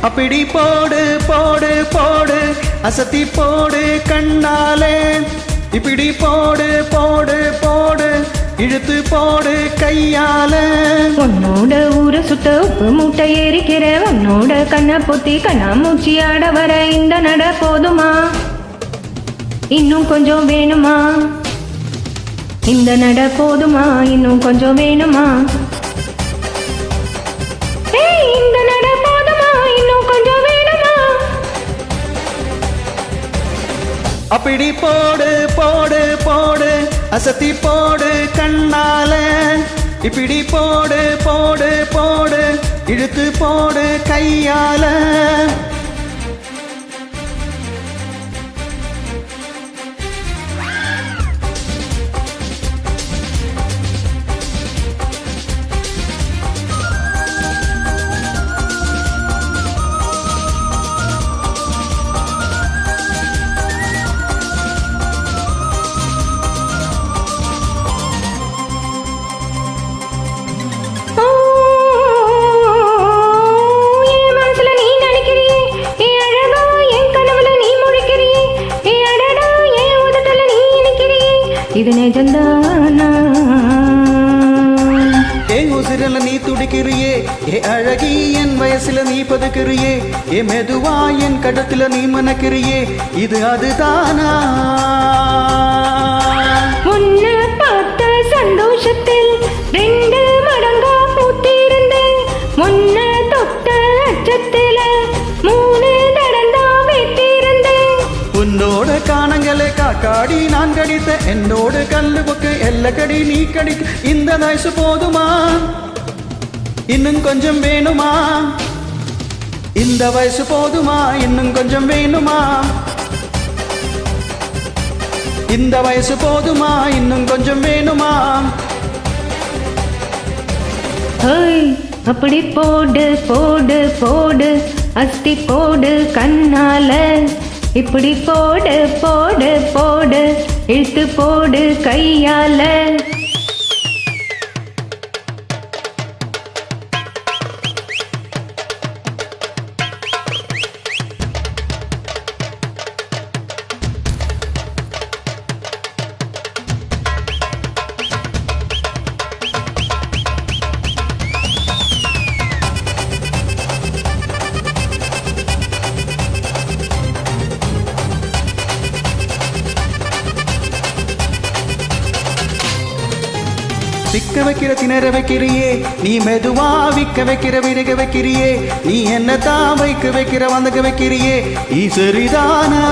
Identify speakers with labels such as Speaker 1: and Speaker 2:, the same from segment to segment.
Speaker 1: அப்படி போடு போடு போடு அசத்தி போடு கண்ணாலே இப்படி போடு போடு போடு இழுத்து போடு கையால
Speaker 2: உன்னோட ஊரை சுத்த உப்பு மூட்டை ஏறிக்கிற உன்னோட கண்ணை பொத்தி கண்ணாமூச்சி ஆட வர இந்த நட போதுமா இன்னும் கொஞ்சம் வேணுமா இந்த நட போதுமா இன்னும் கொஞ்சம் வேணுமா இந்த நட போதுமா இன்னும் கொஞ்சம் வேணுமா
Speaker 1: அப்படி போடு போடு போடு அசத்தி போடு கண்ணால இப்படி போடு போடு போடு இழுத்து போடு கையால
Speaker 2: இது நிஜந்தானா
Speaker 1: என் உசிரல நீ துடிக்கிறியே ஏ அழகி என் வயசுல நீ பதுக்கிறியே ஏ மெதுவா என் கடத்துல நீ மணக்கிறியே இது அதுதானா
Speaker 2: உன்னை பார்த்த சந்தோஷத்தில் 2 மடங்கா பூத்திருந்தேன் உன்னை தொட்ட அச்சத்தில 3 தடந்தா வெட்டிருந்தேன்
Speaker 1: உன்னோட காணங்களை காக்காடி நான் கடித்த என்னோடு கல்லு பொக்கு எல்ல கடி நீ கடிக்க இந்த வயசு போதுமா இன்னும் கொஞ்சம் வேணுமா இந்த வயசு போதுமா இன்னும் கொஞ்சம் வேணுமா இந்த வயசு போதுமா இன்னும் கொஞ்சம் வேணுமா
Speaker 2: அப்படி போடு போடு போடு அஸ்தி போடு கண்ணால இப்படி போடு போடு போடு இழுத்து போடு கையால
Speaker 1: சிக்க வைக்கிற திணற வைக்கிறியே நீ மெதுவா விக்க வைக்கிற விருக வைக்கிறியே நீ என்னதான் வைக்க வைக்கிற வந்தக வைக்கிறியே சரிதானா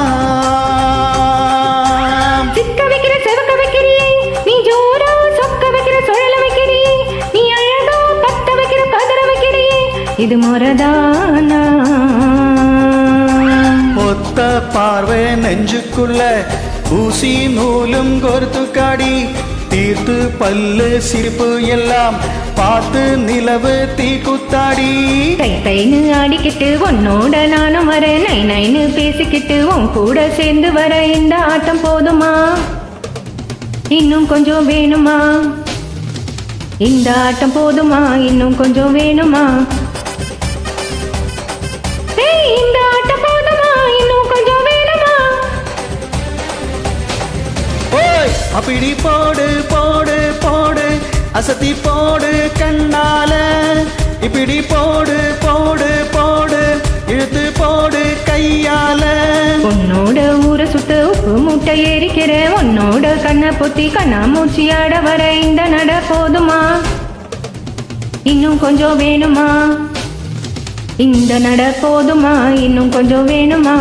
Speaker 2: சிக்க வைக்கிற செவக்க வைக்கிறியே நீ ஜோரா சொக்க வைக்கிற சுழல வைக்கிறியே நீ அழகா பத்த வைக்கிற பதற வைக்கிறியே இது முறதானா
Speaker 1: ஒத்த பார்வை நெஞ்சுக்குள்ள ஊசி நூலும் கோர்த்து காடி தீர்த்து பல்லு சிரிப்பு எல்லாம் பார்த்து நிலவு தீ குத்தாடி
Speaker 2: தை தைன்னு ஆடிக்கிட்டு உன்னோட நானும் வர நை நைன்னு பேசிக்கிட்டு உன் கூட சேர்ந்து வர இந்த ஆட்டம் போதுமா இன்னும் கொஞ்சம் வேணுமா இந்த ஆட்டம் போதுமா இன்னும் கொஞ்சம் வேணுமா இந்த ஆட்டம் போதுமா இன்னும் கொஞ்சம் வேணுமா
Speaker 1: அப்படி போடு போடு போடு அசத்தி போடு கண்ணால இப்படி போடு போடு போடு இழுத்து போடு கையால
Speaker 2: உன்னோட ஊரை சுத்த உப்பு மூட்டை ஏறிக்கிற உன்னோட கண்ணை பொத்தி கண்ணாமூச்சி ஆட வர இந்த நட போதுமா இன்னும் கொஞ்சம் வேணுமா இந்த நட போதுமா இன்னும் கொஞ்சம் வேணுமா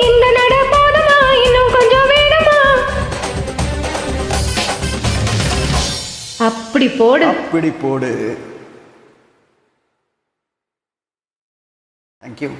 Speaker 2: இந்த நட போதுமா இன்னும் கொஞ்சம் வேணுமா அப்படி போடு
Speaker 1: அப்படி போடு. Thank you.